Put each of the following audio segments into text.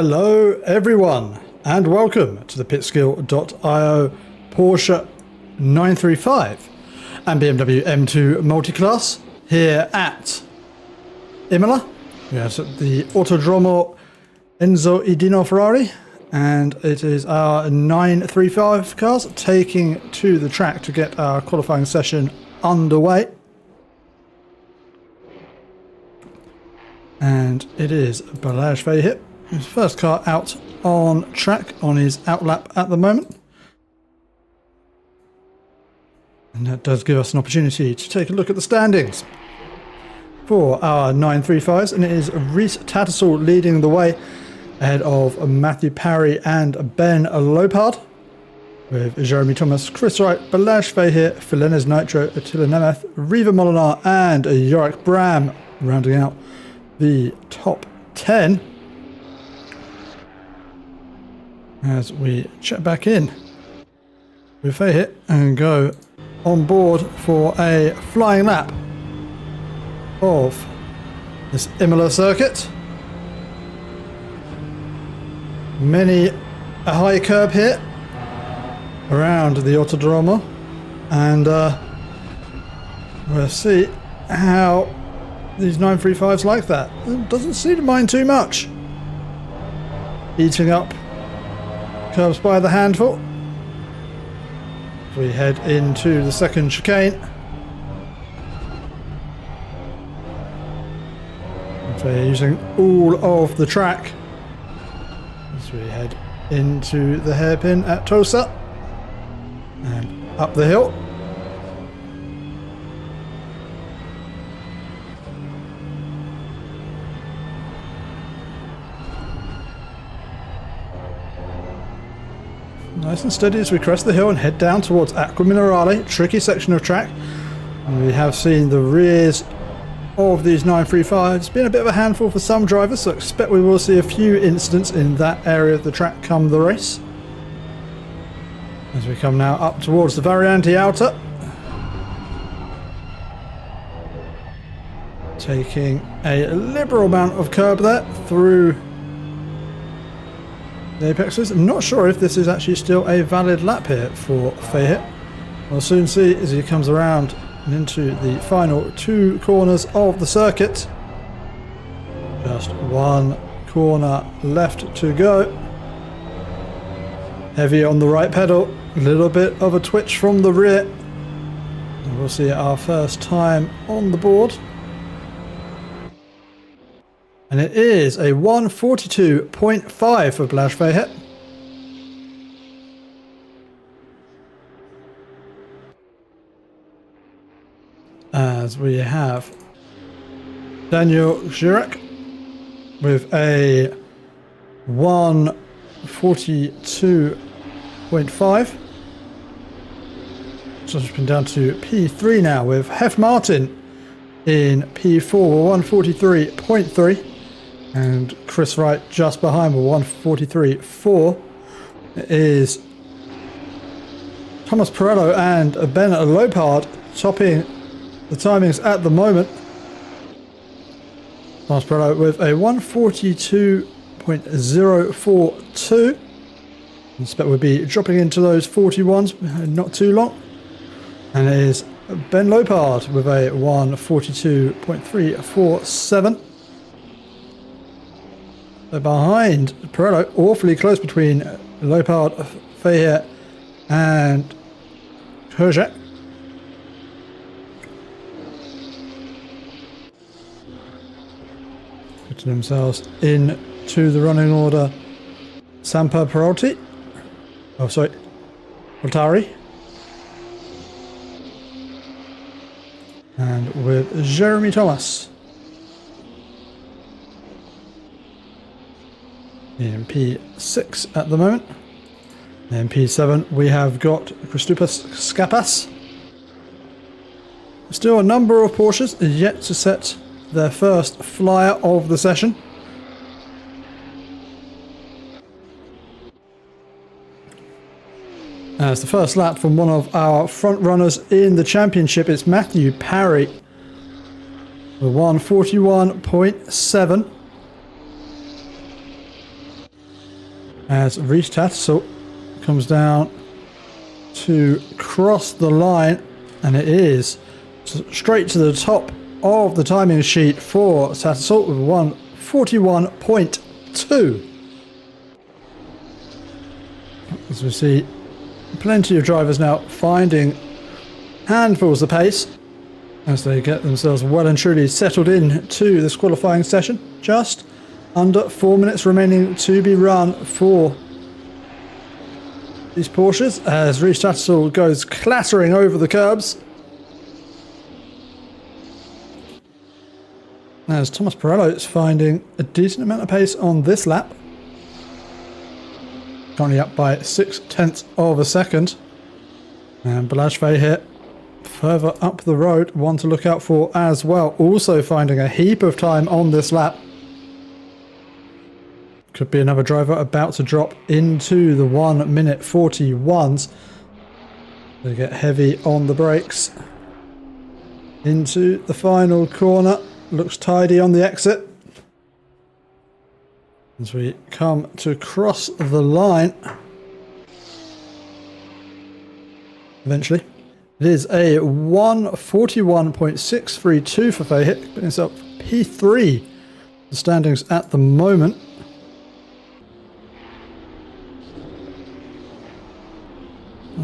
Hello everyone and welcome to the Pitskill.io Porsche 935 and BMW M2 Multiclass here at Imola. We have the Autodromo de Enzo e Dino Ferrari, and it is our 935 cars taking to the track to get our qualifying session underway. And it is Balazs Fahey, his first car out on track on his outlap at the moment. And that does give us an opportunity to take a look at the standings for our 935s, and it is Reese Tattersall leading the way ahead of Matthew Parry and Ben Lopard, with Jeremy Thomas, Chris Wright, Balazs Fahey, Philenes Nitro, Attila Nemeth, Riva Molinar and Yorick Bram rounding out the top 10. As we check back in with Fahey and go on board for a flying lap of this Imola circuit. A high curb here around the Autodromo, and we'll see how these 935s like that. It doesn't seem to mind too much. Eating up curbs by the handful. We head into the second chicane. We're using all of the track as we head into the hairpin at Tosa and up the hill. Nice and steady as we crest the hill and head down towards Acqua Minerale, tricky section of track. And we have seen the rears of these 935s. It's been a bit of a handful for some drivers, so I expect we will see a few incidents in that area of the track come the race. As we come now up towards the Variante Outer, taking a liberal amount of curb there through the apexes. I'm not sure if this is actually still a valid lap here for Fahey. We'll soon see as he comes around and into the final two corners of the circuit. Just one corner left to go. Heavy on the right pedal, a little bit of a twitch from the rear. And we'll see our first time on the board. And it is a 1:42.5 for Balazs Fahey. As we have Daniel Girac with a 1:42.5. So it's been down to P3 now, with Hef Martin in P4 with 1:43.3. And Chris Wright just behind with 1:43.4. It is Thomas Perello and Ben Lopard topping the timings at the moment. Thomas Perello with a 1:42.042. I expect we'll be dropping into those 41s not too long. And it is Ben Lopard with a 1:42.347. So behind Perello, awfully close between Lopard, Fahey and Herjak. Putting themselves into the running order. Sampa Peralti. Oh, sorry. Altari. And with Jeremy Thomas in P6 at the moment. In P7 we have got Christopus Skapas. Still a number of Porsches yet to set their first flyer of the session. As the first lap from one of our front runners in the championship, it's Matthew Parry with 1:41.7. as Reece Tattersall comes down to cross the line, and it is straight to the top of the timing sheet for Tattersall with 1:41.2. As we see plenty of drivers now finding handfuls of pace as they get themselves well and truly settled in to this qualifying session. Just under 4 minutes remaining to be run for these Porsches as Reece Tattersall goes clattering over the curbs. As Thomas Pirello is finding a decent amount of pace on this lap. Currently up by 0.6 of a second. And Balazs Feher further up the road, one to look out for as well. Also finding a heap of time on this lap. Could be another driver about to drop into the 1:41s. They get heavy on the brakes. Into the final corner. Looks tidy on the exit. As we come to cross the line. Eventually. It is a 1:41.632 for Feher. Putting himself P3. The standings at the moment.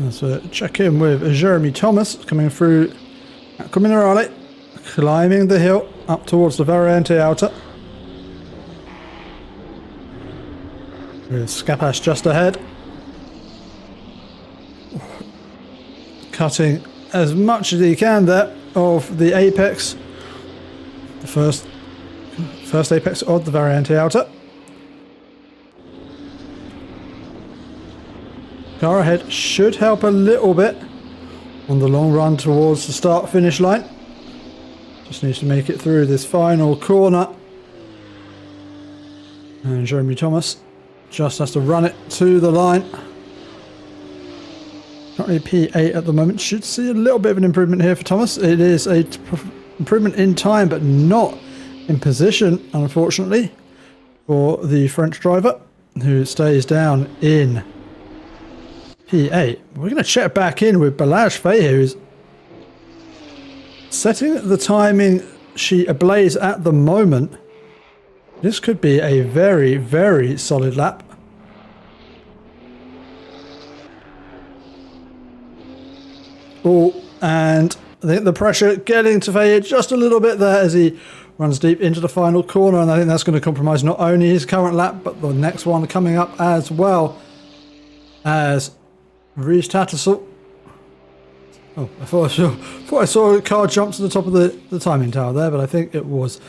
So check in with Jeremy Thomas coming through Acqua Minerale, climbing the hill up towards the Variante Outer. With Scapash just ahead. Cutting as much as he can there of the apex. The first apex of the Variante Outer. Car ahead should help a little bit on the long run towards the start-finish line. Just needs to make it through this final corner. And Jeremy Thomas just has to run it to the line. Currently P8 at the moment. Should see a little bit of an improvement here for Thomas. It is a improvement in time, but not in position, unfortunately, for the French driver, who stays down in P8. We're going to check back in with Balazs Feher, who's setting the timing sheet ablaze at the moment. This could be a very, very solid lap. Oh, and I think the pressure getting to Feher just a little bit there as he runs deep into the final corner, and I think that's going to compromise not only his current lap, but the next one coming up as well, as Reece Tattersall. Oh, I thought I saw a car jump to the top of the timing tower there, but I think it was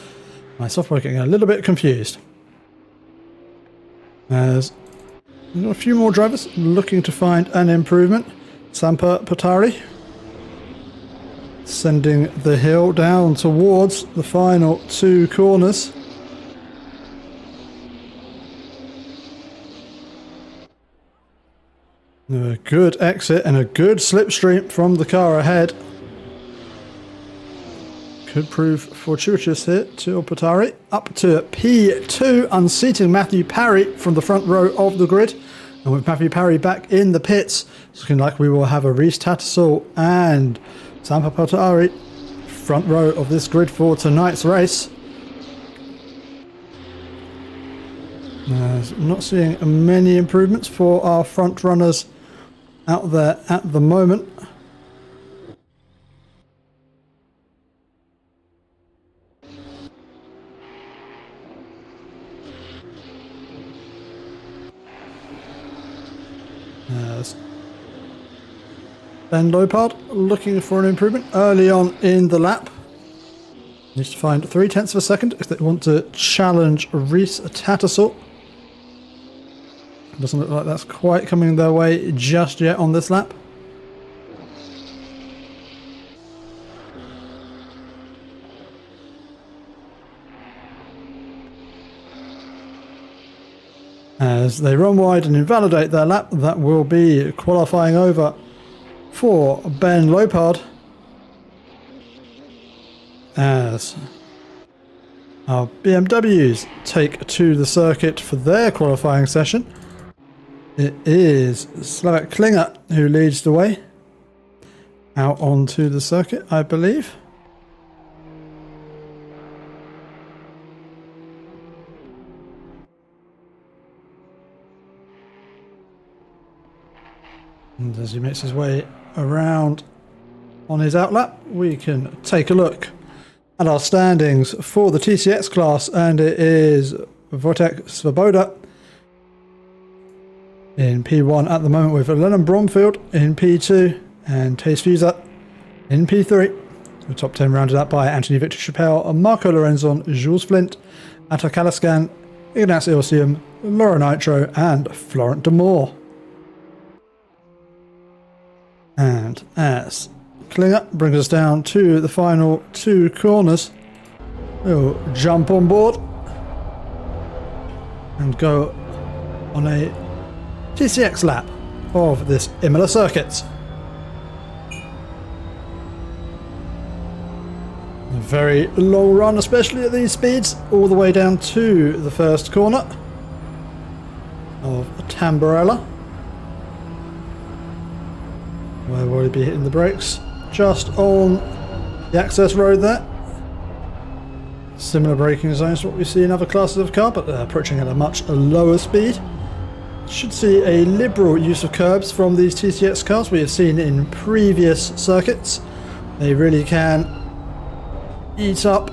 my software getting a little bit confused. As a few more drivers looking to find an improvement. Sampa Patari sending the hill down towards the final two corners. A good exit and a good slipstream from the car ahead. Could prove fortuitous here to Patari. Up to P2, unseating Matthew Parry from the front row of the grid. And with Matthew Parry back in the pits, it's looking like we will have a Reece Tattersall and Sampa Patari front row of this grid for tonight's race. Not seeing many improvements for our front runners out there at the moment. Ben Lopard looking for an improvement early on in the lap. Needs to find 0.3 of a second if they want to challenge Reece Tattersall. Doesn't look like that's quite coming their way just yet on this lap. As they run wide and invalidate their lap, that will be qualifying over for Ben Lopard. As our BMWs take to the circuit for their qualifying session. It is Slovak Klinger who leads the way out onto the circuit, I believe. And as he makes his way around on his outlap, we can take a look at our standings for the TCX class, and it is Wojtek Swoboda in P1 at the moment, with Lennon Bromfield in P2 and Tace Fuser in P3. The top 10 rounded up by Anthony Victor Chappelle, Marco Lorenzon, Jules Flint, Atta Kalaskan, Ignaz Ilsium, Laura Nitro, and Florent de Moor. And as Klinger brings us down to the final two corners, we'll jump on board and go on a TCX lap of this Imola circuit. A very long run, especially at these speeds, all the way down to the first corner of Tamburello, where we'll be hitting the brakes just on the access road there. Similar braking zones to what we see in other classes of car, but they're approaching at a much lower speed. Should see a liberal use of curbs from these TCX cars we have seen in previous circuits. They really can eat up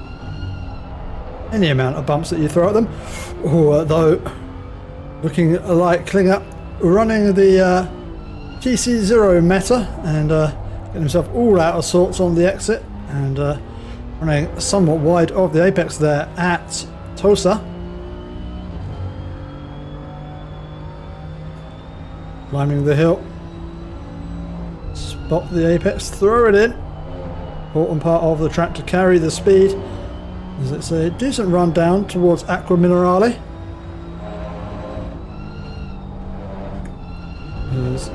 any amount of bumps that you throw at them. Although, looking like Klinger running the TC0 meta and getting himself all out of sorts on the exit, and running somewhat wide of the apex there at Tosa. Climbing the hill, spot the apex, throw it in. Important part of the track to carry the speed, as it's a decent run down towards Aqua Minerale. As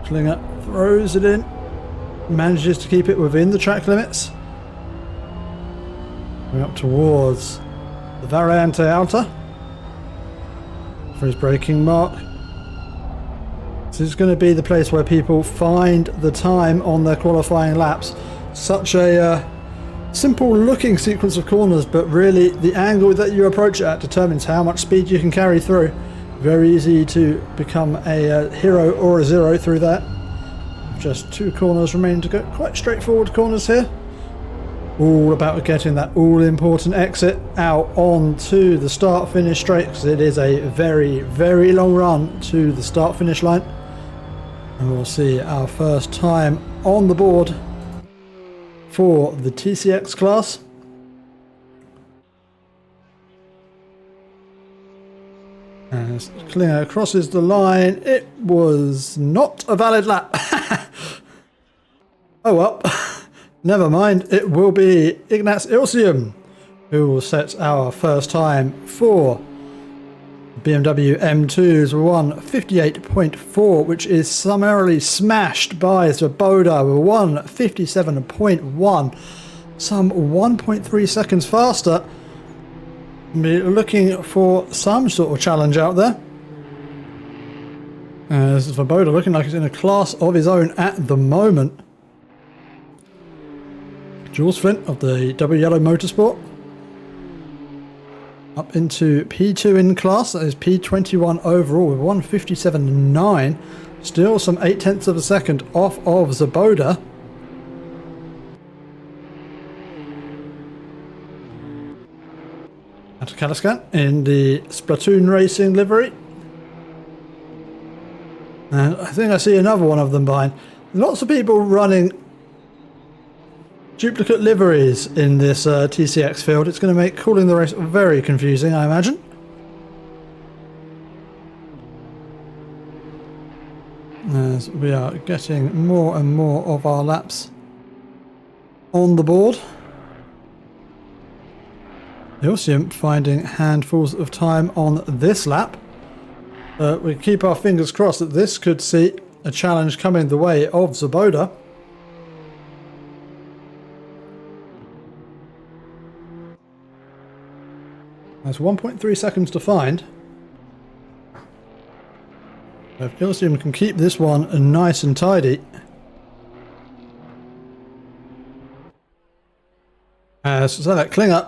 Klinger throws it in, manages to keep it within the track limits. Going up towards the Variante Alta for his braking mark. This is going to be the place where people find the time on their qualifying laps. Such a simple looking sequence of corners, but really the angle that you approach it at determines how much speed you can carry through. Very easy to become a hero or a zero through that. Just two corners remaining to go. Quite straightforward corners here. All about getting that all-important exit out onto the start-finish straight, because it is a very, very long run to the start-finish line. And we'll see our first time on the board for the TCX class. As Klinger crosses the line, it was not a valid lap. Oh well, never mind. It will be Ignaz Ilsium who will set our first time for BMW M2's 158.4, which is summarily smashed by Swoboda with 157.1, some 1.3 seconds faster. Be looking for some sort of challenge out there. As Swoboda looking like he's in a class of his own at the moment. Jules Flint of the W Yellow Motorsport up into P2 in class, that is P21 overall with 157.9, still some 0.8 of a second off of Swoboda. Atta Kalaskan in the Splatoon Racing livery. And I think I see another one of them behind. Lots of people running duplicate liveries in this TCX field. It's going to make calling the race very confusing, I imagine. As we are getting more and more of our laps on the board. Ilsium finding handfuls of time on this lap. We keep our fingers crossed that this could see a challenge coming the way of Swoboda. That's 1.3 seconds to find. If Ilsium can keep this one nice and tidy. So that Klinger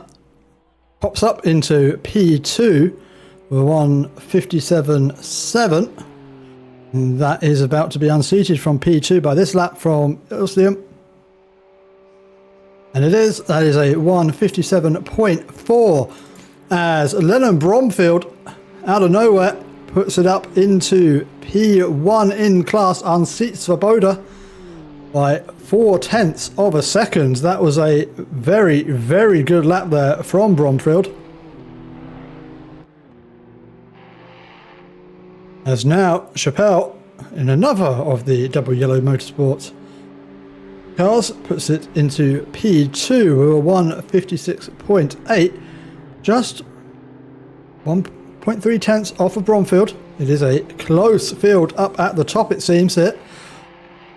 pops up into P2 with 1:57.7. And that is about to be unseated from P2 by this lap from Ilsium. And it is. That is a 1:57.4 as Lennon Bromfield out of nowhere puts it up into P1 in class, unseats Svoboda by 0.4 of a second. That was a very, very good lap there from Bromfield. As now Chappelle, in another of the double yellow motorsports cars, puts it into P2 with a 1:56.8, just 1.3 tenths off of Bromfield. It is a close field up at the top, it seems here.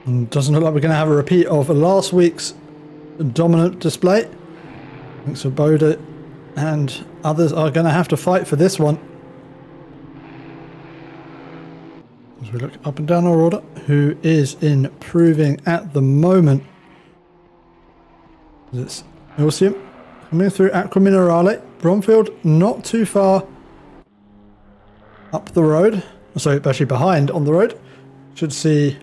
And doesn't look like we're going to have a repeat of last week's dominant display. Thanks for Boda, and others are going to have to fight for this one. As we look up and down our order, who is improving at the moment? It's Ilsium coming through Aqua Minerale. Bromfield not too far up the road. Sorry, actually behind on the road. Should see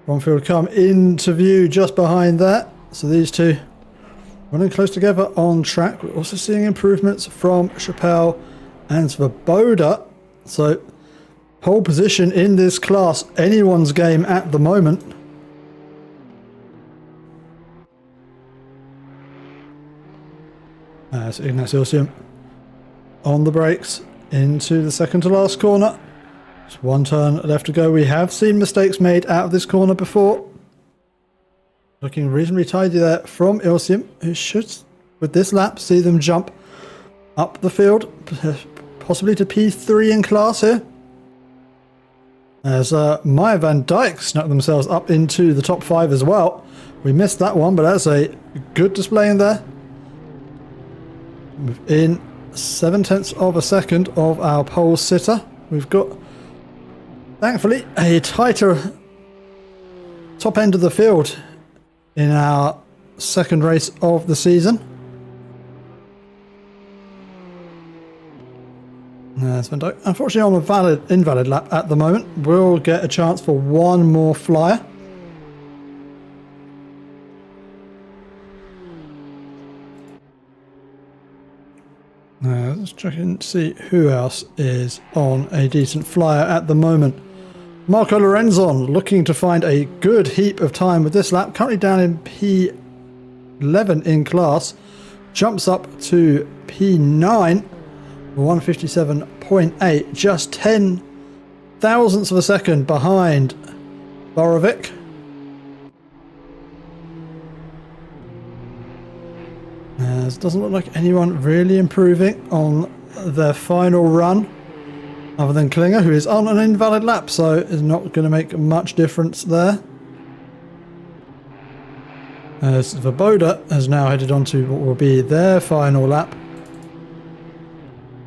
Bromfield come into view just behind that. So these two running close together on track. We're also seeing improvements from Chappelle and Svoboda. So pole position in this class, anyone's game at the moment. As Ignace Ilsium on the brakes into the second to last corner. Just one turn left to go. We have seen mistakes made out of this corner before. Looking reasonably tidy there from Ilsium, who should, with this lap, see them jump up the field, possibly to P3 in class here. As Maya Van Dijk snuck themselves up into the top 5 as well. We missed that one, but that's a good display in there. Within 0.7 of a second of our pole sitter. We've got, thankfully, a tighter top end of the field in our second race of the season. There's Van Dijk. Unfortunately, on a invalid lap at the moment. We'll get a chance for one more flyer. Let's check and see who else is on a decent flyer at the moment. Marco Lorenzon looking to find a good heap of time with this lap. Currently down in P11 in class. Jumps up to P9. 1:57.8, just 10 thousandths of a second behind Borovic. It doesn't look like anyone really improving on their final run, other than Klinger, who is on an invalid lap, so is not going to make much difference there. As Svoboda has now headed on to what will be their final lap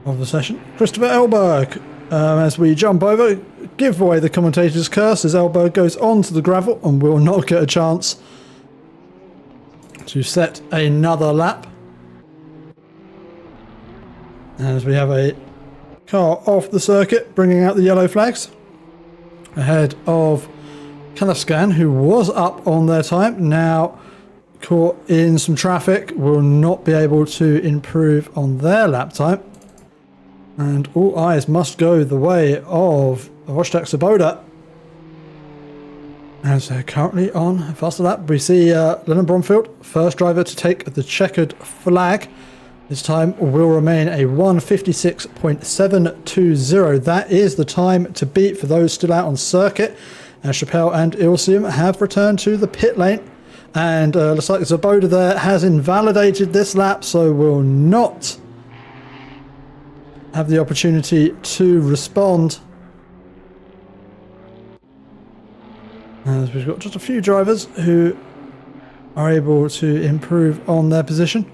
of the session. Christopher Elberg, as we jump over, give away the commentator's curse as Elberg goes onto the gravel and will not get a chance to set another lap. As we have a car off the circuit bringing out the yellow flags ahead of Kalafskan, who was up on their time, now caught in some traffic, will not be able to improve on their lap time. And all eyes must go the way of Rostak Svoboda, as they're currently on a faster lap. We see Lennon Bromfield, first driver to take the checkered flag. This time will remain a 1:56.720. That is the time to beat for those still out on circuit. As Chappelle and Ilsium have returned to the pit lane. And looks like Svoboda there has invalidated this lap, so will not have the opportunity to respond. As we've got just a few drivers who are able to improve on their position.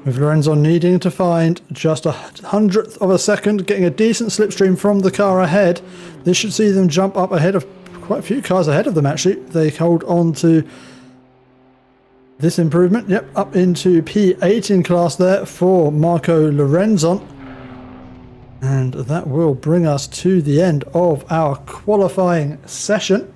with Lorenzo needing to find just 100th of a second, getting a decent slipstream from the car ahead. This should see them jump up ahead of quite a few cars ahead of them, actually. They hold on to this improvement. Yep, up into P18 class there for Marco Lorenzo. And that will bring us to the end of our qualifying session.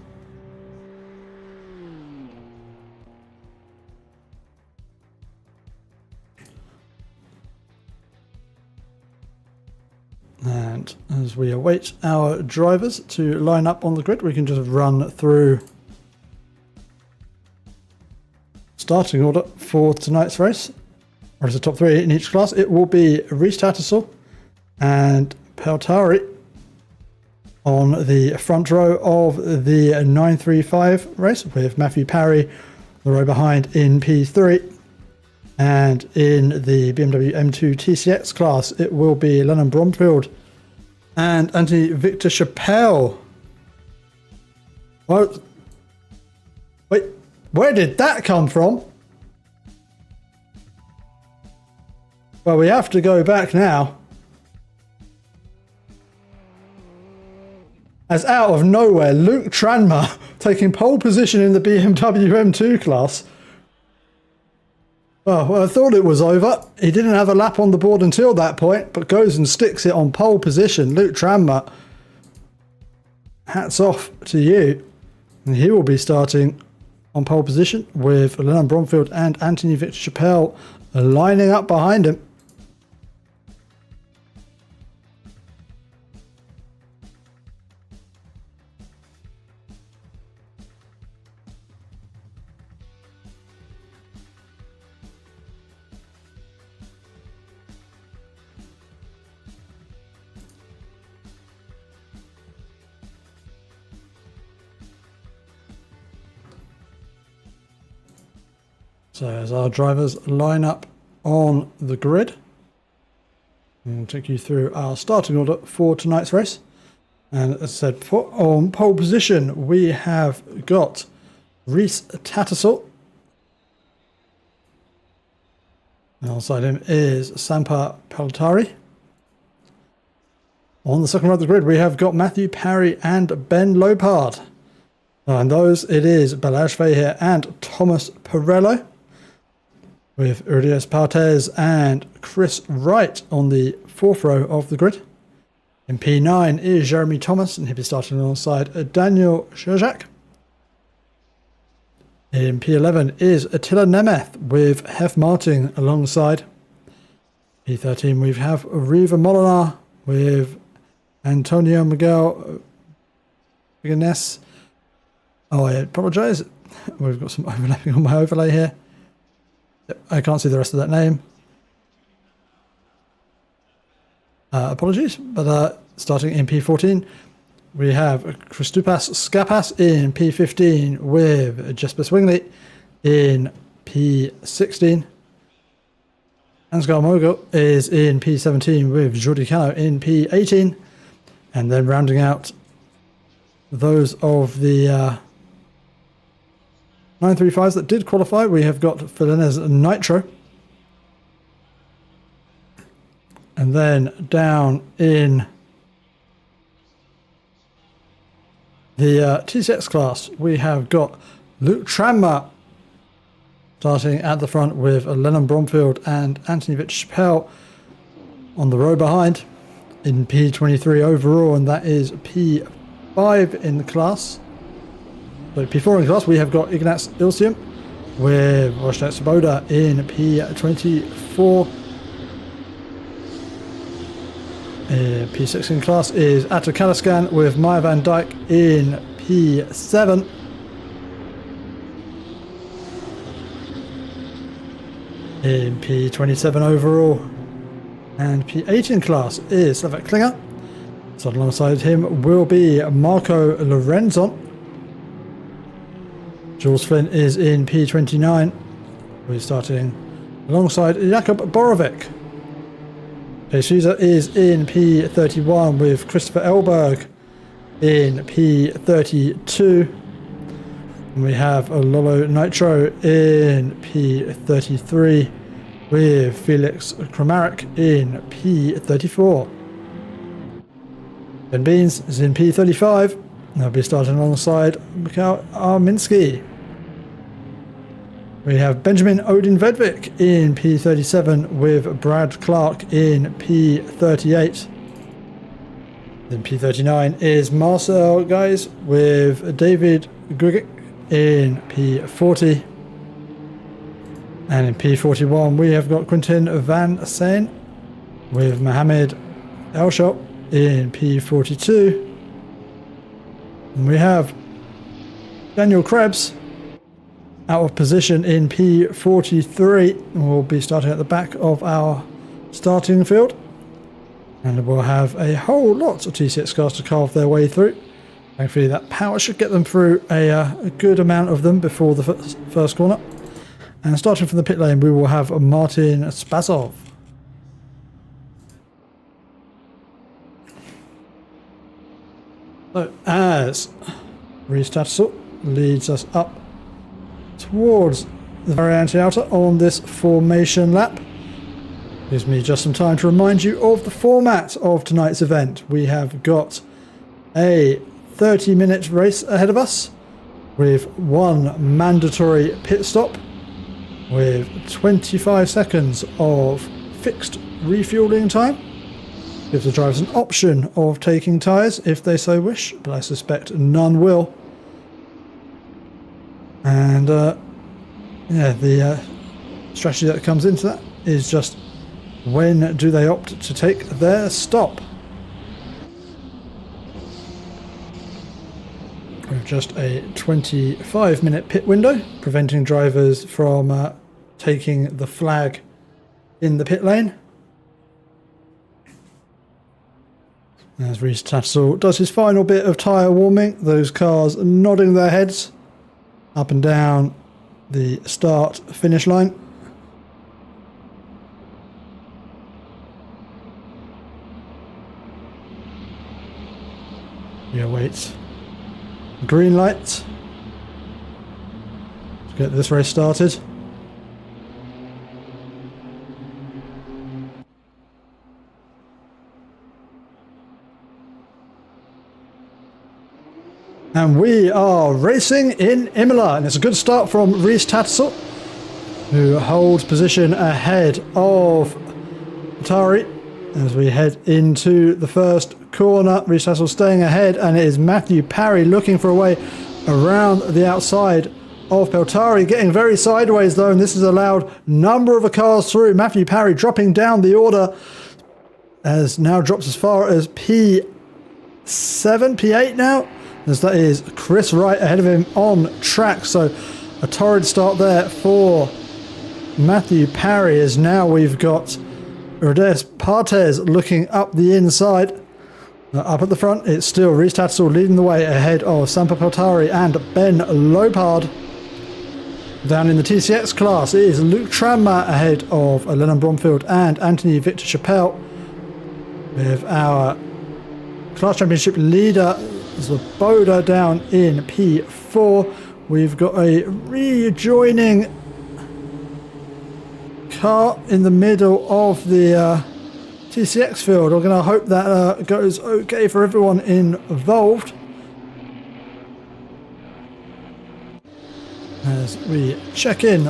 And as we await our drivers to line up on the grid, we can just run through starting order for tonight's race. Or as the top three in each class, it will be Reese Tattersall and Peltari on the front row of the 935 race, with Matthew Parry the row behind in P3. And in the BMW M2 TCX class, it will be Lennon Bromfield and Anthony Victor Chappelle. Well, wait, where did that come from? Well, we have to go back now. As out of nowhere, Luke Tranmer taking pole position in the BMW M2 class. Well, I thought it was over. He didn't have a lap on the board until that point, but goes and sticks it on pole position. Luke Tranmer, hats off to you. And he will be starting on pole position with Lennon Bromfield and Anthony Victor Chappelle lining up behind him. So as our drivers line up on the grid, we'll take you through our starting order for tonight's race. And as I said, on pole position, we have got Reese Tattersall. Alongside him is Sampa Peltari. On the second row of the grid, we have got Matthew Parry and Ben Lopard. And those, it is Balazs Feher and Thomas Perello, with Urias Partes and Chris Wright on the fourth row of the grid. In P9 is Jeremy Thomas, and he'll be starting alongside Daniel Shuzak. In P11 is Attila Nemeth with Hef Martin alongside. P13 we have Riva Molinar with Antonio Miguel Viganes. Oh, I apologise. We've got some overlapping on my overlay here. I can't see the rest of that name. Apologies. But starting in P14, we have Kristupas Skapas in P15 with Jesper Swingley in P16. Ansgar Mogul is in P17 with Jordi Cano in P18. And then rounding out those of the 935s that did qualify, we have got Felinez Nitro. And then down in the TCX class, we have got Luke Tranmer starting at the front with Lennon Bromfield and Anthony Victor Chappelle on the row behind in P23 overall, and that is P5 in the class. So P4 in class, we have got Ignaz Ilsium with Roshat Svoboda in P24. P6 in class is Atta Kalaskan with Maya Van Dijk in P7. In P27 overall. And P8 in class is Slavak Klinger. So alongside him will be Marco Lorenzo. Jules Flynn is in P29. We're starting alongside Jakub Borovic. Souza is in P31 with Christopher Elberg in P32. And we have Lolo Nitro in P33 with Felix Kramaric in P34. Ben Beans is in P35. They'll be starting alongside Mikhail Arminsky. We have Benjamin Odin Vedvik in P37 with Brad Clark in P38. Then P39 is Marcel Guys with David Gugic in P40. And in P41 we have got Quentin Van Seen with Mohamed Elshot in P42. And we have Daniel Krebs out of position in P43. We'll be starting at the back of our starting field. And we'll have a whole lot of TCX cars to carve their way through. Thankfully that power should get them through a good amount of them before the first corner. And starting from the pit lane we will have Martin Spasov. So as Reece Tattersall leads us up towards the very anti-outer on this formation lap. Gives me just some time to remind you of the format of tonight's event. We have got a 30-minute race ahead of us with one mandatory pit stop with 25 seconds of fixed refueling time. Gives the drivers an option of taking tyres if they so wish, but I suspect none will. And yeah, the strategy that comes into that is just when do they opt to take their stop. With just a 25-minute pit window, preventing drivers from taking the flag in the pit lane. As Reece Tattersall does his final bit of tyre warming, those cars nodding their heads up and down the start-finish line. We await green light to get this race started. And we are racing in Imola, and it's a good start from Reece Tattersall, who holds position ahead of Atari as we head into the first corner. Reece Tattersall staying ahead, and it is Matthew Parry looking for a way around the outside of Peltari, getting very sideways though, and this has allowed a number of cars through. Matthew Parry dropping down the order, as now drops as far as P7, P8 now, as that is Chris Wright ahead of him on track. So a torrid start there for Matthew Parry, as now we've got Rodes Partes looking up the inside. Up at the front, it's still Reece Tattersall leading the way ahead of Sampa Peltari and Ben Lopard. Down in the TCX class, it is Luke Tranmer ahead of Lennon Bromfield and Anthony Victor Chappelle. With our class championship leader, Zloboda, down in P4. We've got a rejoining car in the middle of the TCX field. We're going to hope that goes okay for everyone involved. As we check in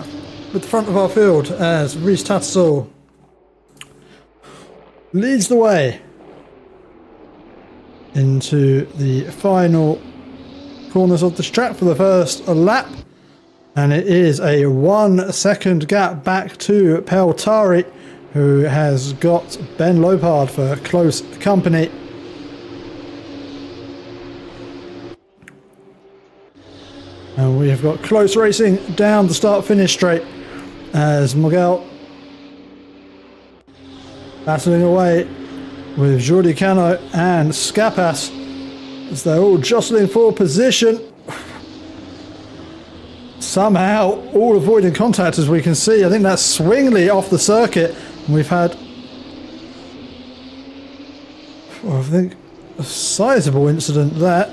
with the front of our field, as Reece Tattersall leads the way into the final corners of this track for the first lap. And it is a 1 second gap back to Peltari, who has got Ben Lopard for close company. And we have got close racing down the start-finish straight, as Miguel battling away with Jordi Cano and Scapas, as they're all jostling for position. Somehow all avoiding contact, as we can see. I think that's Swingley off the circuit. We've had, well, I think, a sizable incident there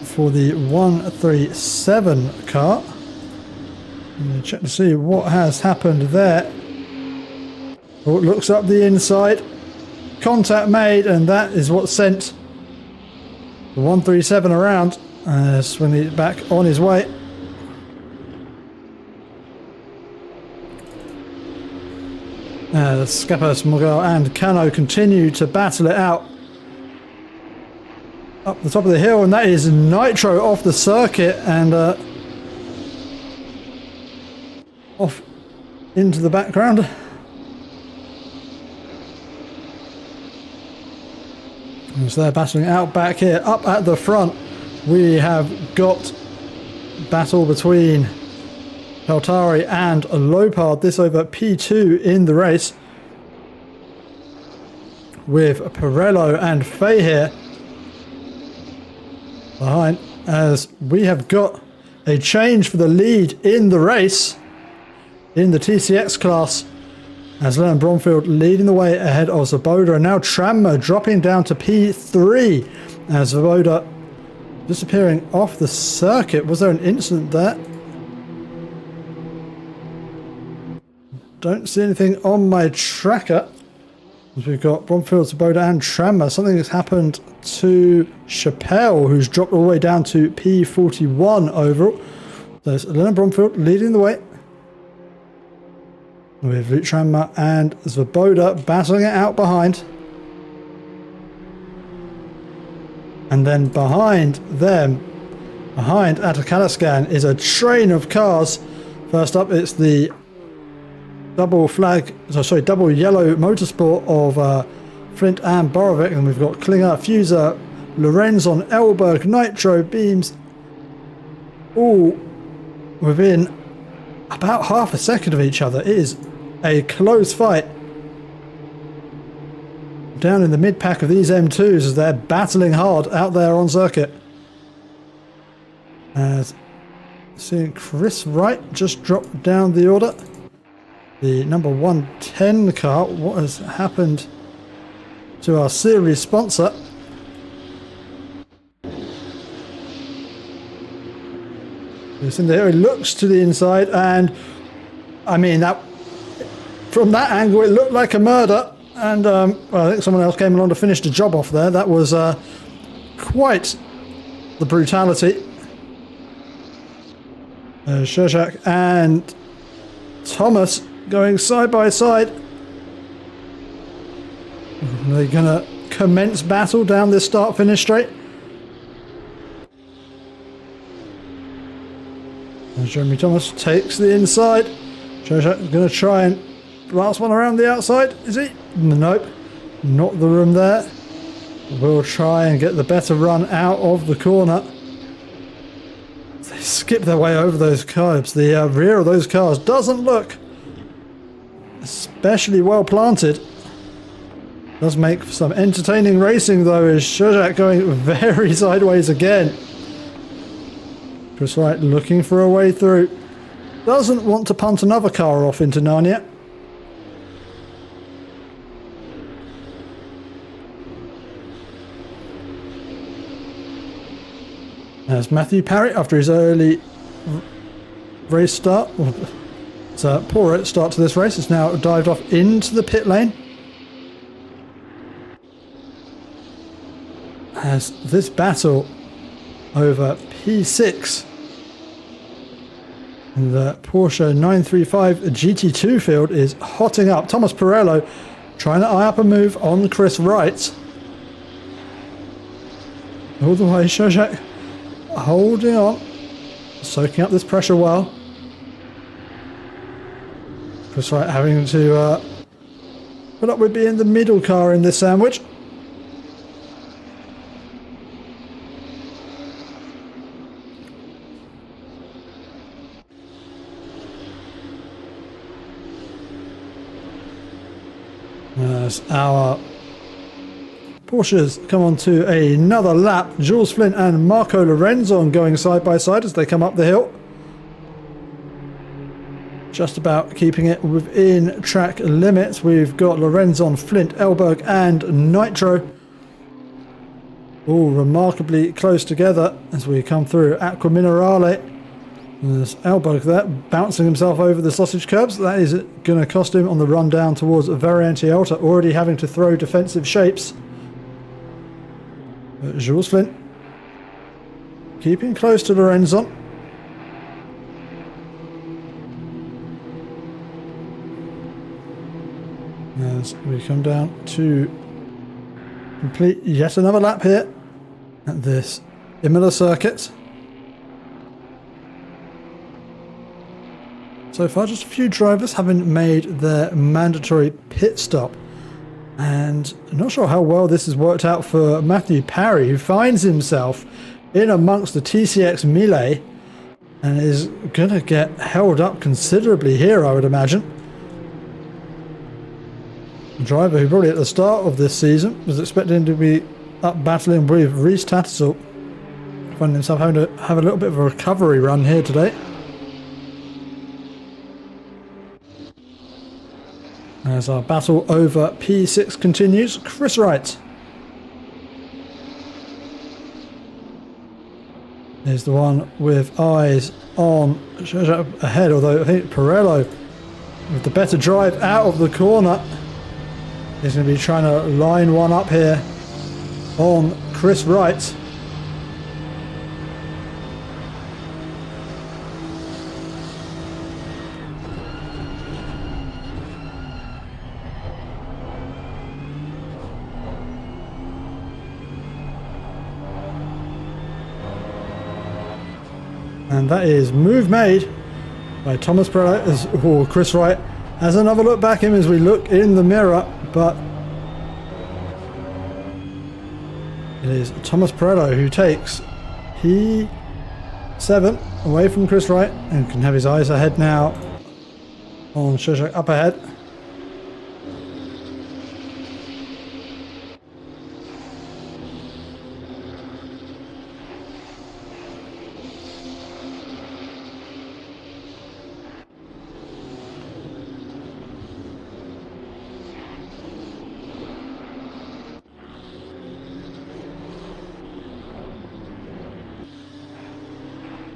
for the 137 car. I'm going to check to see what has happened there. Oh, it looks up the inside. Contact made, and that is what sent the 137 around. Swinging it back on his way. The Scappa, Smuggle and Cano continue to battle it out up the top of the hill, and that is Nitro off the circuit and off into the background. And so they're battling out back here. Up at the front we have got battle between Peltari and Lopard, this over P2 in the race, with Pirello and Fay here behind, as we have got a change for the lead in the race in the TCX class, as Lennon Bromfield leading the way ahead of Svoboda, and now Tranmere dropping down to P3 as Svoboda disappearing off the circuit. Was there an incident there? Don't see anything on my tracker. We've got Bromfield, Svoboda and Tranmere. Something has happened to Chappelle, who's dropped all the way down to P41 overall. There's Lennon Bromfield leading the way, with Luke Tranmere and Svoboda battling it out behind. And then behind them, behind Atakalaskan, is a train of cars. First up, it's the double yellow motorsport of Flint and Borovic, and we've got Klinger, Fuser, Lorenzon, Elberg, Nitro, Beams, all within about half a second of each other. It is a close fight down in the mid pack of these M2s as they're battling hard out there on circuit. As seeing Chris Wright just dropped down the order, the number 110 car. What has happened to our series sponsor? It's in there. He looks to the inside, and I mean, that from that angle it looked like a murder, and well, I think someone else came along to finish the job off there. That was quite the brutality. Sherzak and Thomas going side by side. They're gonna commence battle down this start-finish straight. And Jeremy Thomas takes the inside. Sherzak is gonna try and blast one around the outside. Is he? Nope, not the room there. We'll try and get the better run out of the corner. They skip their way over those curbs. The rear of those cars doesn't look especially well planted. Does make for some entertaining racing though, is Sherzak going very sideways again. Chris Wright looking for a way through. Doesn't want to punt another car off into Narnia. As Matthew Parry, after his early race start, it's a poor start to this race, has now dived off into the pit lane. As this battle over P6 in the Porsche 935 GT2 field is hotting up. Thomas Pirello trying to eye up a move on Chris Wright. All the way, Sherzak holding on, soaking up this pressure well. Chris Wright having to put up with being the middle car in this sandwich. As our Porsches come on to another lap, Jules Flint and Marco Lorenzon going side by side as they come up the hill. Just about keeping it within track limits. We've got Lorenzon, Flint, Elberg and Nitro all remarkably close together as we come through Acqua Minerale. There's Elbog there, bouncing himself over the sausage curbs. That is going to cost him on the run down towards Variante Alta, already having to throw defensive shapes. But Jules Flint keeping close to Lorenzo. As we come down to complete yet another lap here at this Imola circuit. So far, just a few drivers haven't made their mandatory pit stop. And I'm not sure how well this has worked out for Matthew Parry, who finds himself in amongst the TCX melee and is going to get held up considerably here, I would imagine. A driver who probably at the start of this season was expecting to be up battling with Reese Tattersall, finding himself having to have a little bit of a recovery run here today. As our battle over P6 continues, Chris Wright is the one with eyes on ahead, although I think Pirello, with the better drive out of the corner, is going to be trying to line one up here on Chris Wright. And that is move made by Thomas Pirello, or Chris Wright has another look back at him as we look in the mirror, but it is Thomas Pirello who takes P7 away from Chris Wright and can have his eyes ahead now on Shostak up ahead.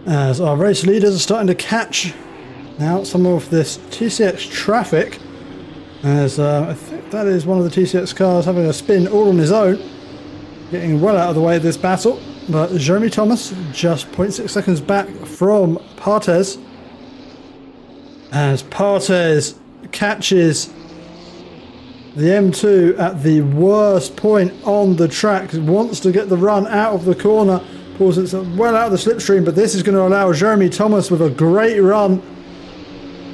As our race leaders are starting to catch now some of this TCX traffic, as I think that is one of the TCX cars having a spin all on his own, getting well out of the way of this battle. But Jeremy Thomas just 0.6 seconds back from Partes, as Partes catches the M2 at the worst point on the track, wants to get the run out of the corner, pulls it well out of the slipstream, but this is going to allow Jeremy Thomas with a great run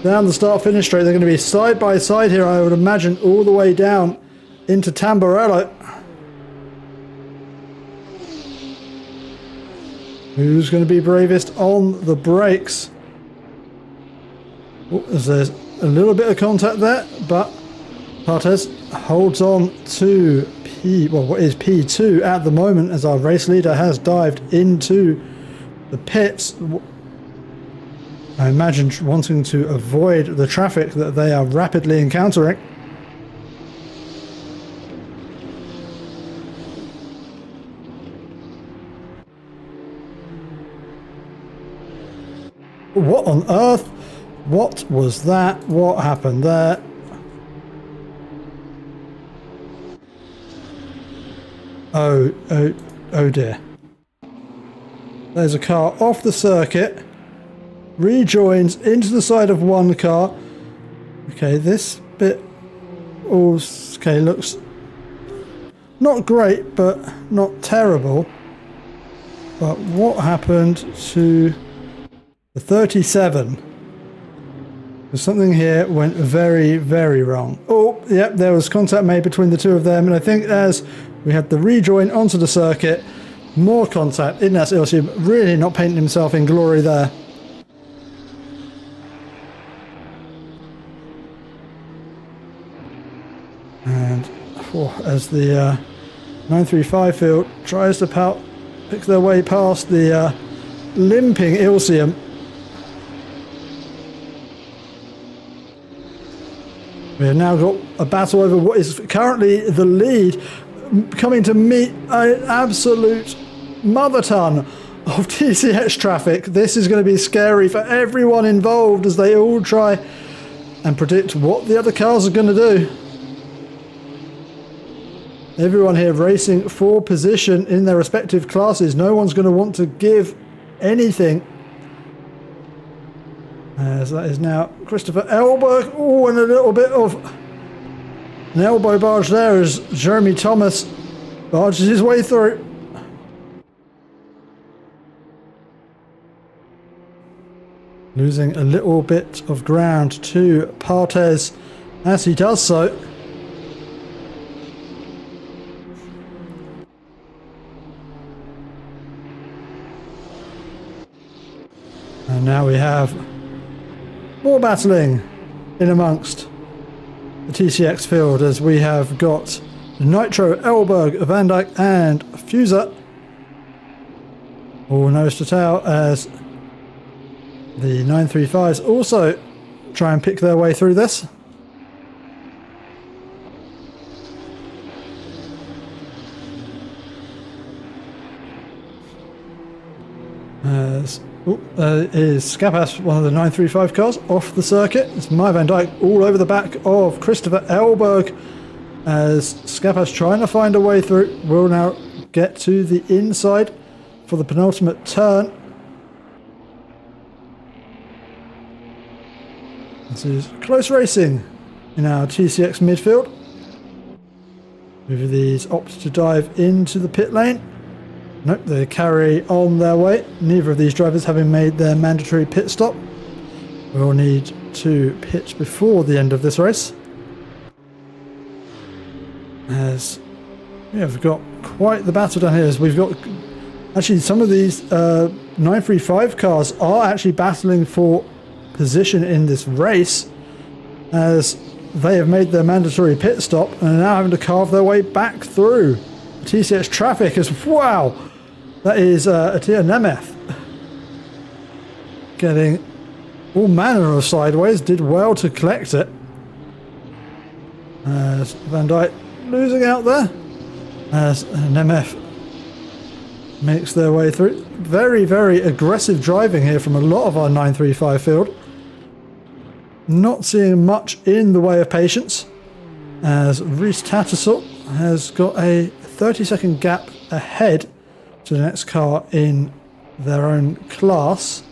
down the start-finish straight. They're going to be side by side here, I would imagine, all the way down into Tamburello. Who's going to be bravest on the brakes? Oh, there's a little bit of contact there, but Partes holds on to what is P2 at the moment, as our race leader has dived into the pits. I imagine wanting to avoid the traffic that they are rapidly encountering. What on earth? What was that? What happened there? Oh dear. There's a car off the circuit, rejoins into the side of one car. Okay, this bit okay, looks not great, but not terrible. But what happened to the 37? Something here went very, very wrong. Oh, yep, there was contact made between the two of them, and I think as we had the rejoin onto the circuit, more contact. Ignace Ilse really not painting himself in glory there. And as the 935 field tries to pick their way past the limping Ilsium. We have now got a battle over what is currently the lead, coming to meet an absolute mother ton of TCX traffic. This is going to be scary for everyone involved as they all try and predict what the other cars are going to do. Everyone here racing for position in their respective classes. No one's going to want to give anything. As that is now Christopher Elberg. Oh, and a little bit of an elbow barge there as Jeremy Thomas barges his way through. Losing a little bit of ground to Partes as he does so. And now we have more battling in amongst the TCX field as we have got Nitro, Elberg, Van Dyke and Fuser all nose to tail as the 935s also try and pick their way through this. As is Skapas, one of the 935 cars, off the circuit. It's My Van Dyke all over the back of Christopher Elberg as Skapas trying to find a way through. Will now get to the inside for the penultimate turn. This is close racing in our TCX midfield. Both of these opt to dive into the pit lane. Nope, they carry on their way. Neither of these drivers having made their mandatory pit stop. We'll need to pit before the end of this race. As yeah, we've got quite the battle down here. As we've got actually some of these 935 cars are actually battling for position in this race as they have made their mandatory pit stop and are now having to carve their way back through TCX traffic. As wow, that is Attila Nemeth getting all manner of sideways, did well to collect it. As Van Dyke losing out there as Nemeth makes their way through. Very, very aggressive driving here from a lot of our 935 field. Not seeing much in the way of patience as Rhys Tattersall has got a 30-second gap ahead to the next car in their own class,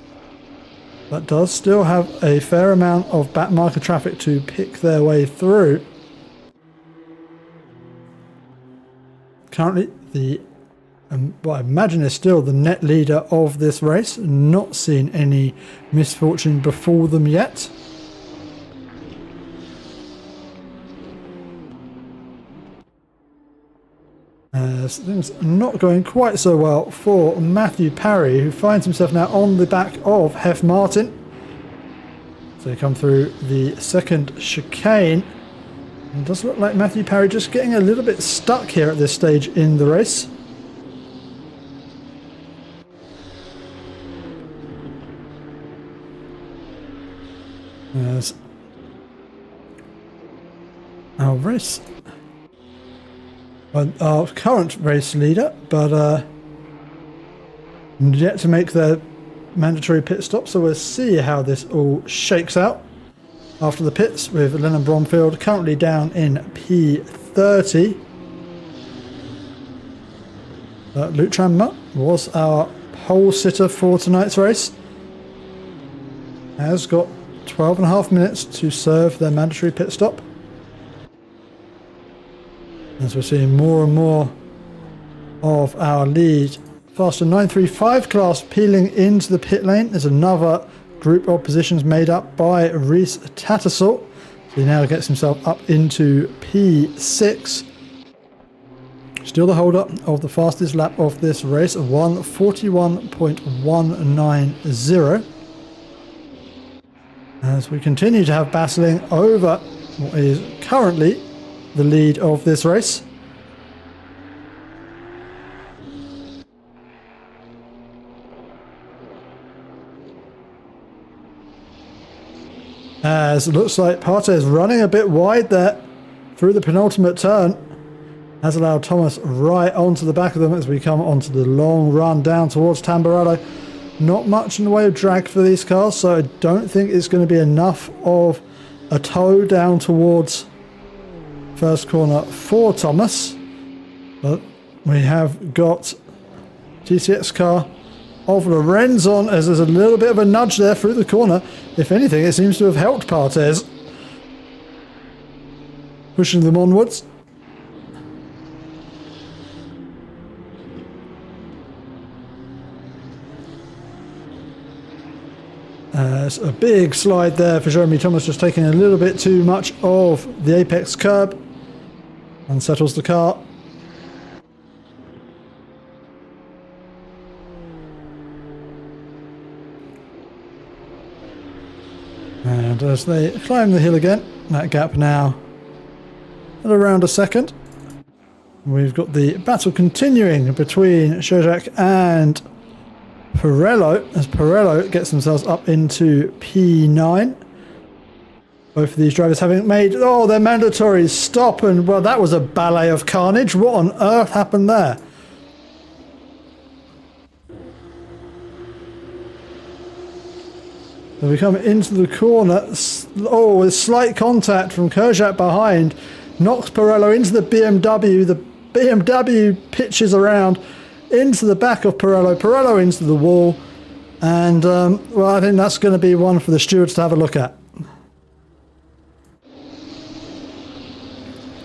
but does still have a fair amount of back marker traffic to pick their way through. Currently the what I imagine is still the net leader of this race, not seen any misfortune befall them yet. Things not going quite so well for Matthew Parry, who finds himself now on the back of Hef Martin. So they come through the second chicane. And it does look like Matthew Parry just getting a little bit stuck here at this stage in the race. As our race, our current race leader, but yet to make their mandatory pit stop, so we'll see how this all shakes out after the pits, with Lennon Bromfield currently down in P30. Luke Tranmer was our pole sitter for tonight's race, has got 12.5 minutes to serve their mandatory pit stop. As we're seeing more and more of our lead faster 935 class peeling into the pit lane. There's another group of positions made up by Rhys Tattersall. So he now gets himself up into P6. Still the holder of the fastest lap of this race, 1:41.190. As we continue to have battling over what is currently the lead of this race. As it looks like Partey is running a bit wide there through the penultimate turn. has allowed Thomas right onto the back of them as we come onto the long run down towards Tamburello. Not much in the way of drag for these cars, so I don't think it's going to be enough of a tow down towards first corner for Thomas. But we have got TCX car of Lorenz on, as there's a little bit of a nudge there through the corner. If anything, it seems to have helped Partes, pushing them onwards. It's a big slide there for Jeremy Thomas, just taking a little bit too much of the apex curb. Unsettles the car. And as they climb the hill again, that gap now at around a second. We've got the battle continuing between Sjojak and Pirello, as Pirello gets themselves up into P9. Both of these drivers having made their mandatory stop, and well, that was a ballet of carnage. What on earth happened there? So we come into the corner. With slight contact from Kerjak behind, knocks Pirello into the BMW. The BMW pitches around into the back of Pirello. Pirello into the wall. And, well, I think that's going to be one for the stewards to have a look at.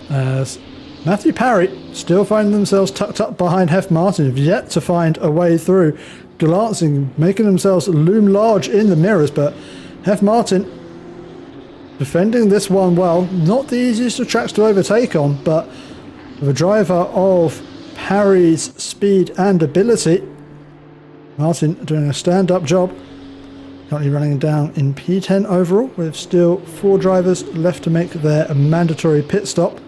As Matthew Parry still finding themselves tucked up behind Hef Martin, have yet to find a way through. Glancing, making themselves loom large in the mirrors, but Hef Martin defending this one well. Not the easiest of tracks to overtake on, but with a driver of Parry's speed and ability, Martin doing a stand-up job. Currently running down in P10 overall, with still 4 drivers left to make their mandatory pit stop.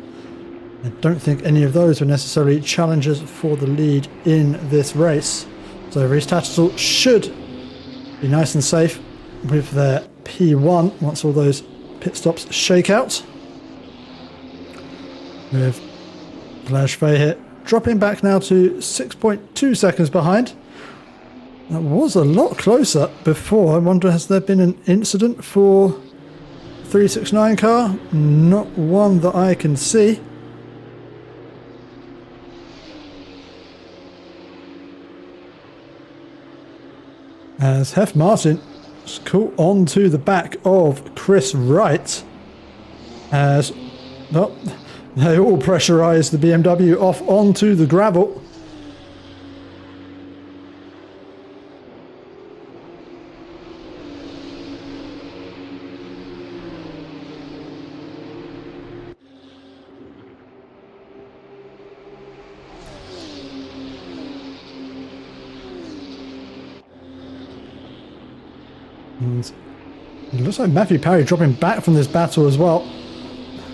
I don't think any of those were necessarily challengers for the lead in this race. So Reece Tattersall should be nice and safe with their P1 once all those pit stops shake out. With Blaž Fahey dropping back now to 6.2 seconds behind. That was a lot closer before. I wonder, has there been an incident for 369 car? Not one that I can see. As Hef Martin is caught onto the back of Chris Wright, as well, they all pressurise the BMW off onto the gravel. And it looks like Matthew Parry dropping back from this battle as well.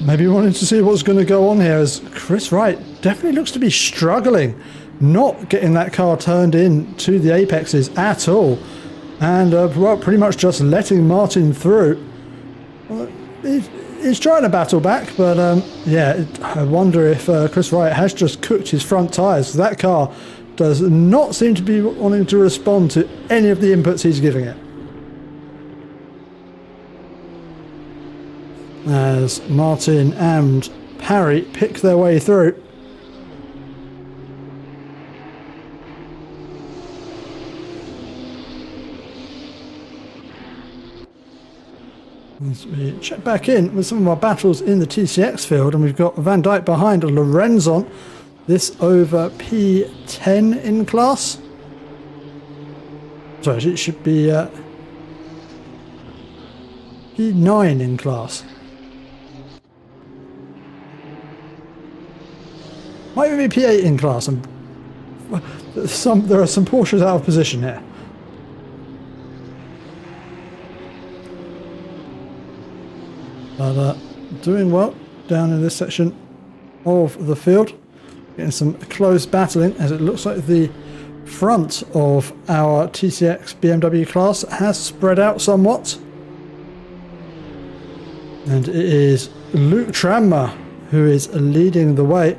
Maybe wanting to see what's going to go on here, as Chris Wright definitely looks to be struggling, not getting that car turned in to the apexes at all. And well, pretty much just letting Martin through. Well, he's trying to battle back, but yeah, I wonder if Chris Wright has just cooked his front tyres. That car does not seem to be wanting to respond to any of the inputs he's giving it. As Martin and Parry pick their way through. As we check back in with some of our battles in the TCX field, and we've got Van Dijk behind Lorenz on. This over P10 in class. Sorry, it should be P9 in class. Might even be P8 in class. There are some Porsches out of position here. But doing well down in this section of the field. Getting some close battling, as it looks like the front of our TCX BMW class has spread out somewhat. And it is Luke Tranmere who is leading the way.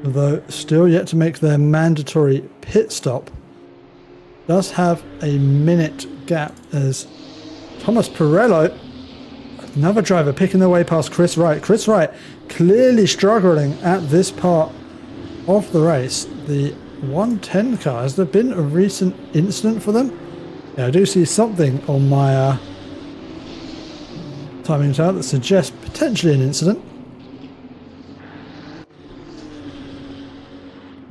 although still yet to make their mandatory pit stop, does have a minute gap as Thomas Pirello, another driver, picking their way past Chris Wright. Chris Wright clearly struggling at this part of the race. The 110 car, has there been a recent incident for them? Yeah, I do see something on my timing tower that suggests potentially an incident.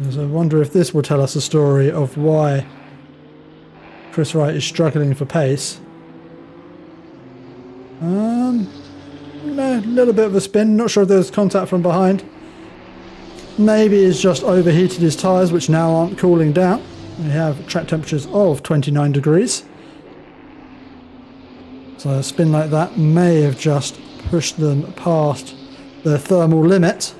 So I wonder if this will tell us a story of why Chris Wright is struggling for pace. No, a little bit of a spin. Not sure if there's contact from behind. Maybe he's just overheated his tyres, which now aren't cooling down. We have track temperatures of 29 degrees. So a spin like that may have just pushed them past the thermal limit.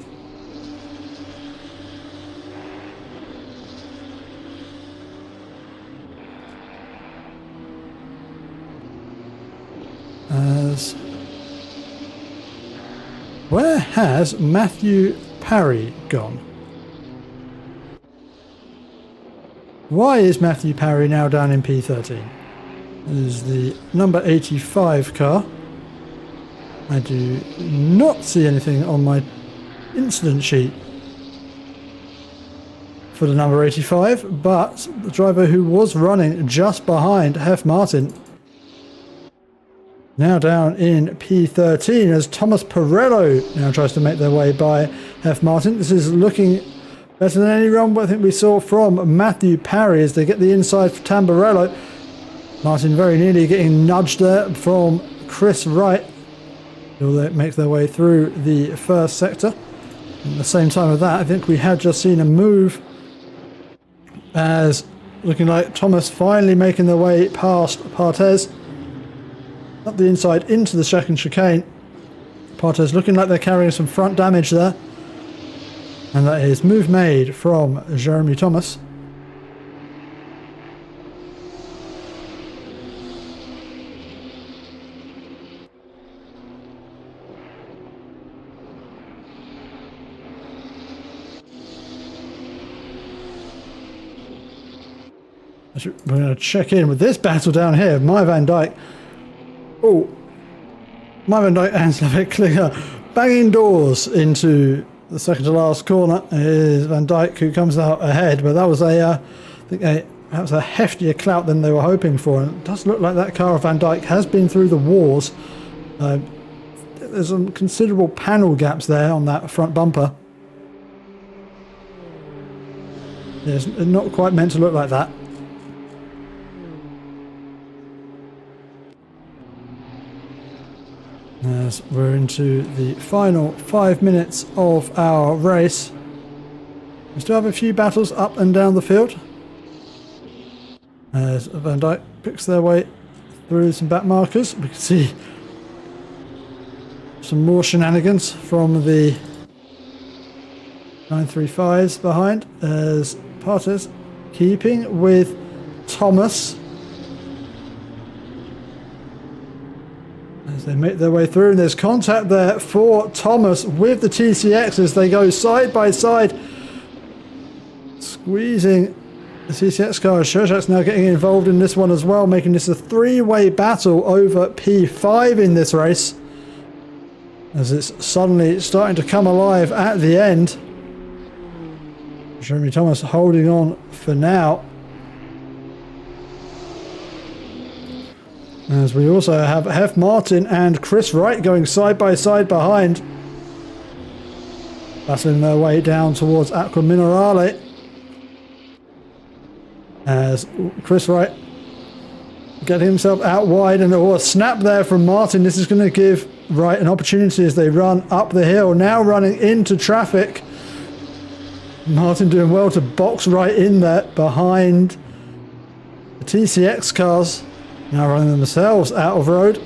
Where has Matthew Parry gone? Why is Matthew Parry now down in P13? This is the number 85 car. I do not see anything on my incident sheet for the number 85, but the driver who was running just behind Hef Martin now down in P13 as Thomas Pirello now tries to make their way by Hef Martin. This is looking better than any run I think we saw from Matthew Parry as they get the inside for Tamburello. Martin very nearly getting nudged there from Chris Wright. Will make their way through the first sector. At the same time of that, I think we had just seen a move as looking like Thomas finally making their way past Partez. Up the inside into the second chicane. Partez looking like they're carrying some front damage there. And that is move made from Jeremy Thomas. We're going to check in with this battle down here. My Van Dijk. Oh, my Van Dijk and Slavik Klinger banging doors into the second to last corner. It is Van Dijk who comes out ahead, but that was I think perhaps a heftier clout than they were hoping for. And it does look like that car of Van Dijk has been through the wars. There's some considerable panel gaps there on that front bumper. It's not quite meant to look like that. As we're into the final 5 minutes of our race. We still have a few battles up and down the field. As Van Dijk picks their way through some back markers. We can see some more shenanigans from the 935s behind. As Partez keeping with Thomas. As they make their way through, and there's contact there for Thomas with the TCX as they go side by side, squeezing the TCX car. Sherjak's now getting involved in this one as well, making this a three-way battle over P5 in this race, as it's suddenly starting to come alive at the end. Jeremy Thomas holding on for now. As we also have Hef Martin and Chris Wright going side by side behind. Battling their way down towards Aqua Minerale. As Chris Wright getting himself out wide, and a snap there from Martin. This is going to give Wright an opportunity as they run up the hill. Now running into traffic. Martin doing well to box right in there behind the TCX cars. Now running themselves out of road.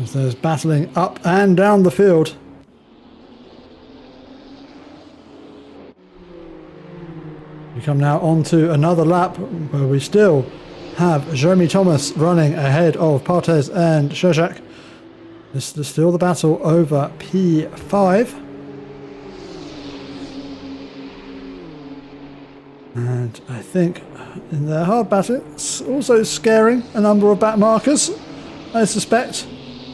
As there's battling up and down the field. We come now on to another lap where we still have Jeremy Thomas running ahead of Partez and Sherjak. This is still the battle over P5. And I think in their hard battle, it's also scaring a number of back markers, I suspect,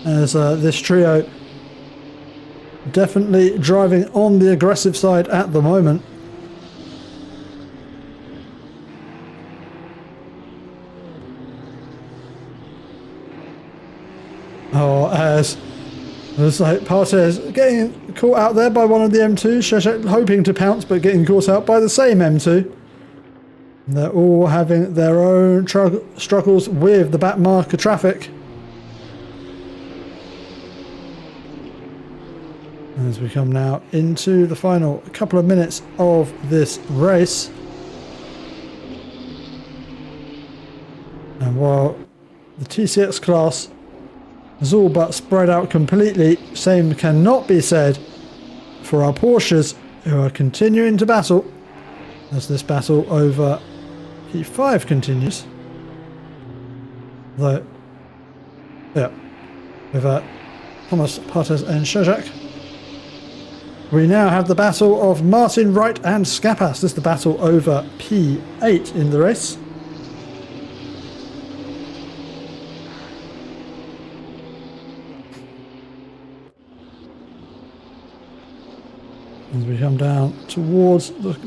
as this trio definitely driving on the aggressive side at the moment. Oh, as it's like Partez getting caught out there by one of the M2s, Sheshak hoping to pounce but getting caught out by the same M2. They're all having their own struggles with the back marker traffic. As we come now into the final couple of minutes of this race. And while the TCX class is all but spread out completely, same cannot be said for our Porsches, who are continuing to battle as this battle over P5 continues. Though, yeah, with Thomas, Partez and Sheshak. We now have the battle of Martin, Wright and Skapas. This is the battle over P8 in the race. As we come down towards the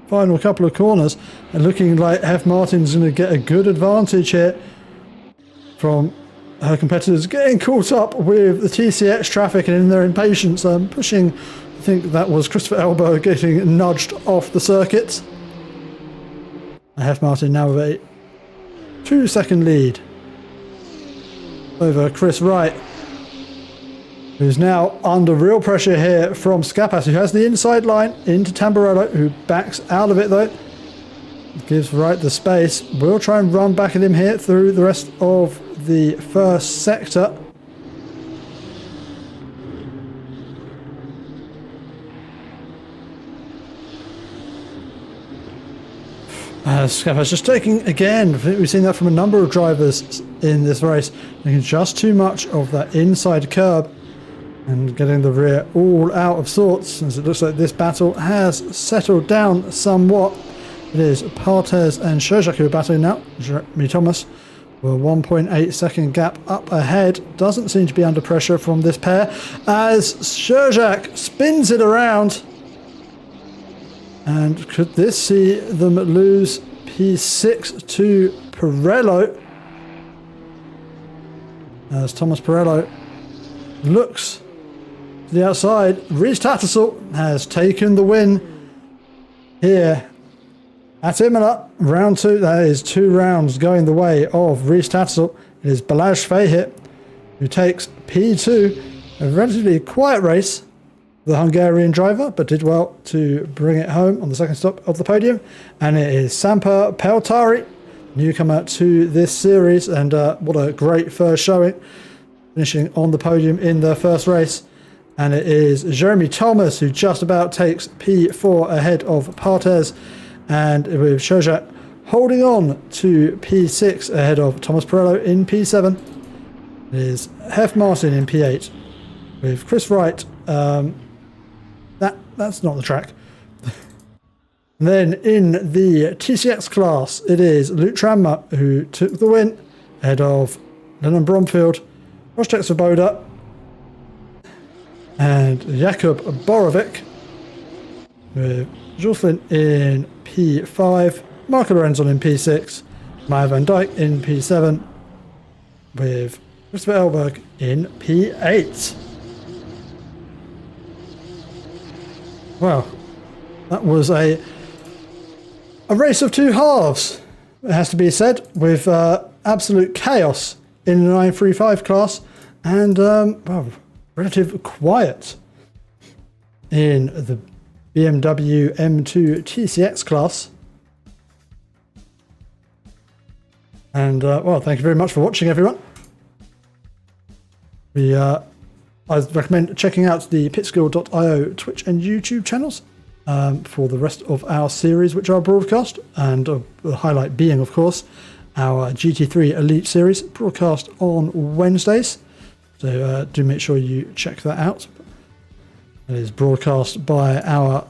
final couple of corners, and looking like F. Martin's going to get a good advantage here from her competitors getting caught up with the TCX traffic and in their impatience, pushing, I think that was Christopher Elbow getting nudged off the circuit. F. Martin now with a 2-second lead over Chris Wright, who's now under real pressure here from Skapas, who has the inside line into Tamburello, who backs out of it though. Gives Wright the space. We'll try and run back at him here through the rest of the first sector. Skapas just taking, again, we've seen that from a number of drivers in this race, making just too much of that inside curb and getting the rear all out of sorts, as it looks like this battle has settled down somewhat. It is Partez and Sheshak who are battling now. Jeremy Thomas with a 1.8 second gap up ahead. Doesn't seem to be under pressure from this pair as Sheshak spins it around. And could this see them lose P6 to Pirello? As Thomas Pirello looks to the outside. Rhys Tattersall has taken the win here at Imola. Round 2, that is 2 rounds going the way of Rhys Tattersall. It is Balázs Fejhit who takes P2. A relatively quiet race, the Hungarian driver, but did well to bring it home on the second stop of the podium. And it is Sampa Peltari, newcomer to this series, and what a great first showing, finishing on the podium in their first race. And it is Jeremy Thomas who just about takes P4 ahead of Partez, and with Sheshak holding on to P6 ahead of Thomas Pirello in P7. It is Hef Martin in P8 with Chris Wright. That's not the track. And then in the TCX class, it is Luke Tranmer who took the win ahead of Lennon Bromfield, Rostek Svoboda, and Jakub Borovic, with Jocelyn in P5, Marco Lorenzon in P6, Maya Van Dijk in P7, with Christopher Elberg in P8. Well, that was a race of two halves, it has to be said, with absolute chaos in the 935 class and well, relative quiet in the BMW M2 TCX class. And well, thank you very much for watching, everyone. I recommend checking out the pitskill.io Twitch and YouTube channels for the rest of our series which are broadcast, and the highlight being, of course, our GT3 Elite series broadcast on Wednesdays. So do make sure you check that out. It is broadcast by our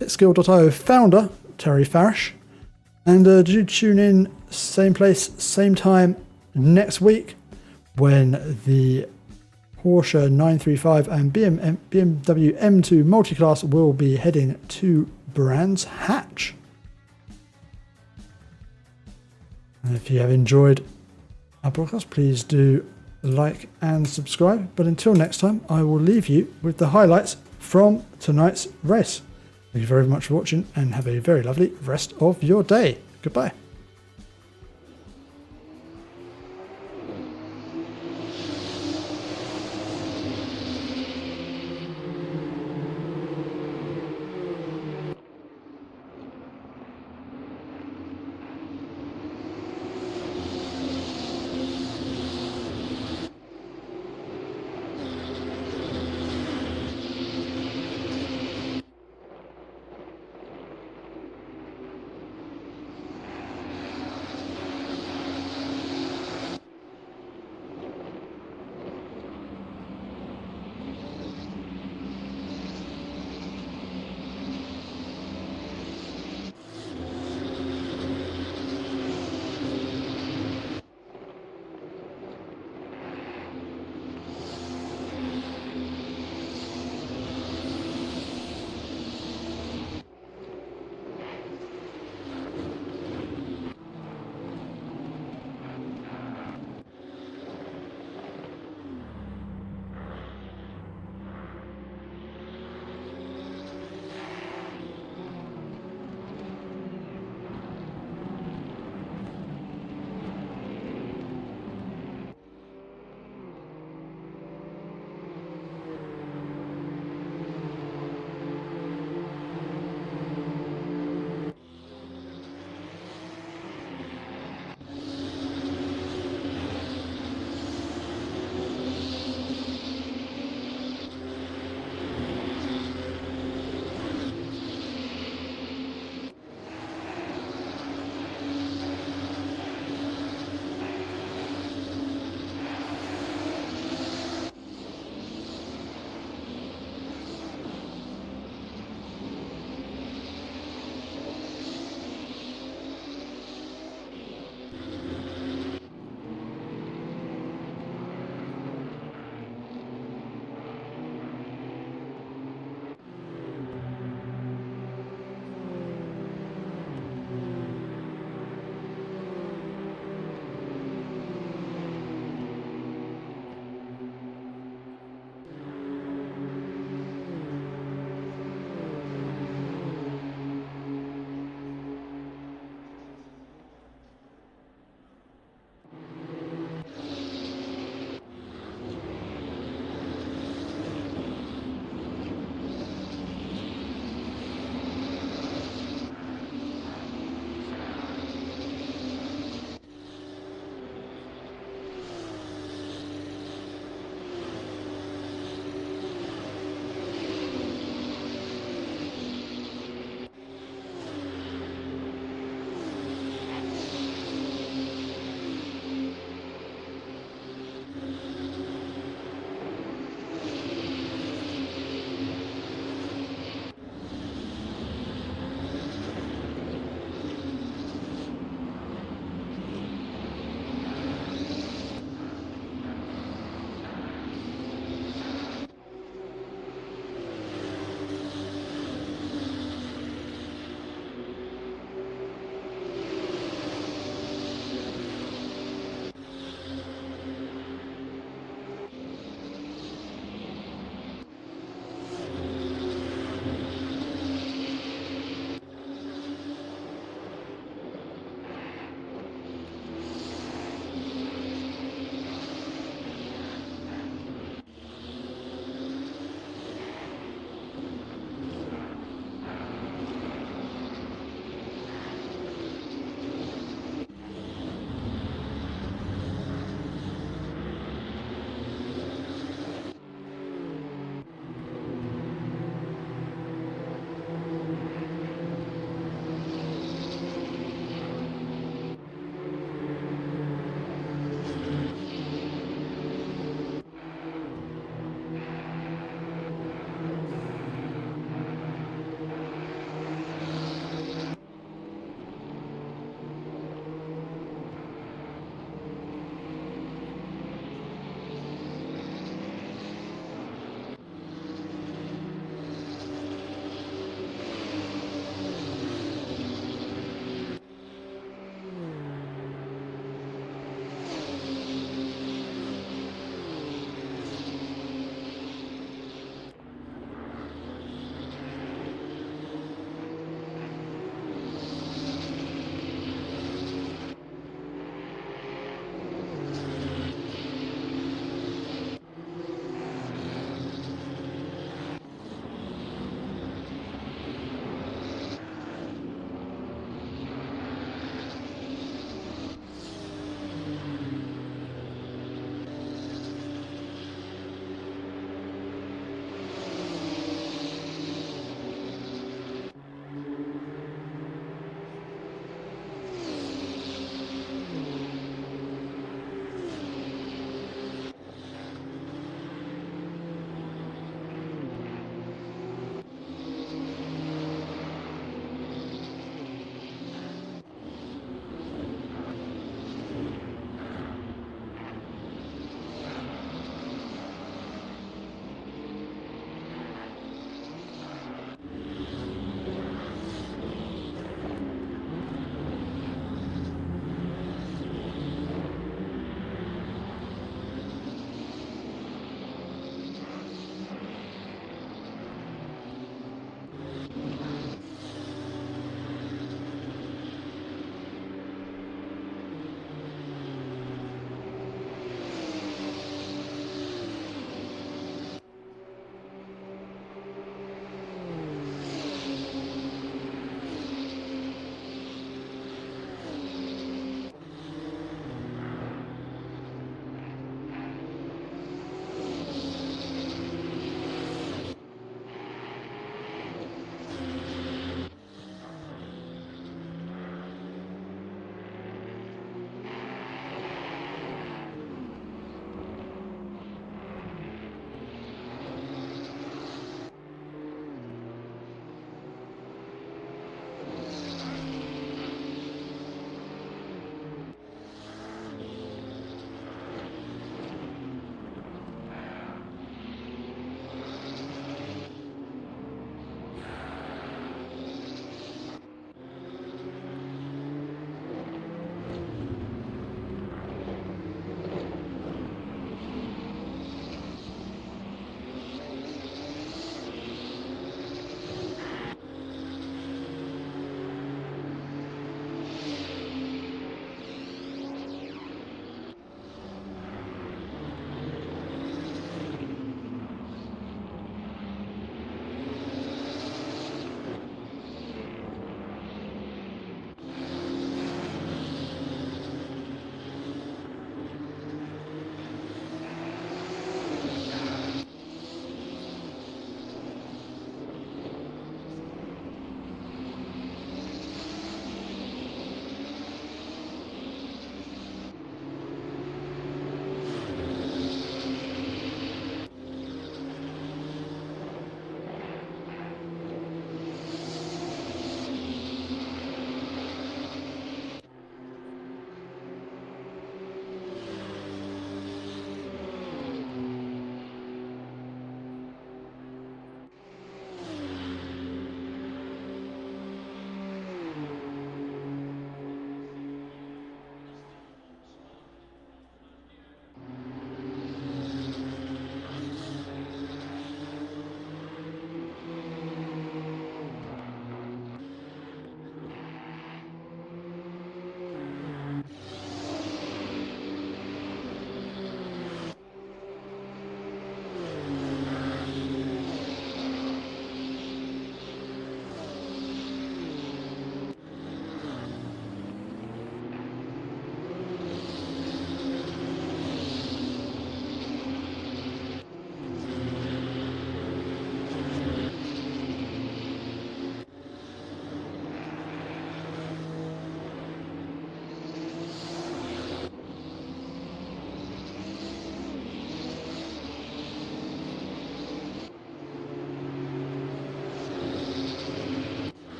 Pitskill.io founder, Terry Farish. And do tune in, same place, same time next week when the Porsche 935 and BMW M2 Multiclass will be heading to Brands Hatch. And if you have enjoyed our broadcast, please do like and subscribe. But until next time, I will leave you with the highlights from tonight's race. Thank you very much for watching and have a very lovely rest of your day. Goodbye.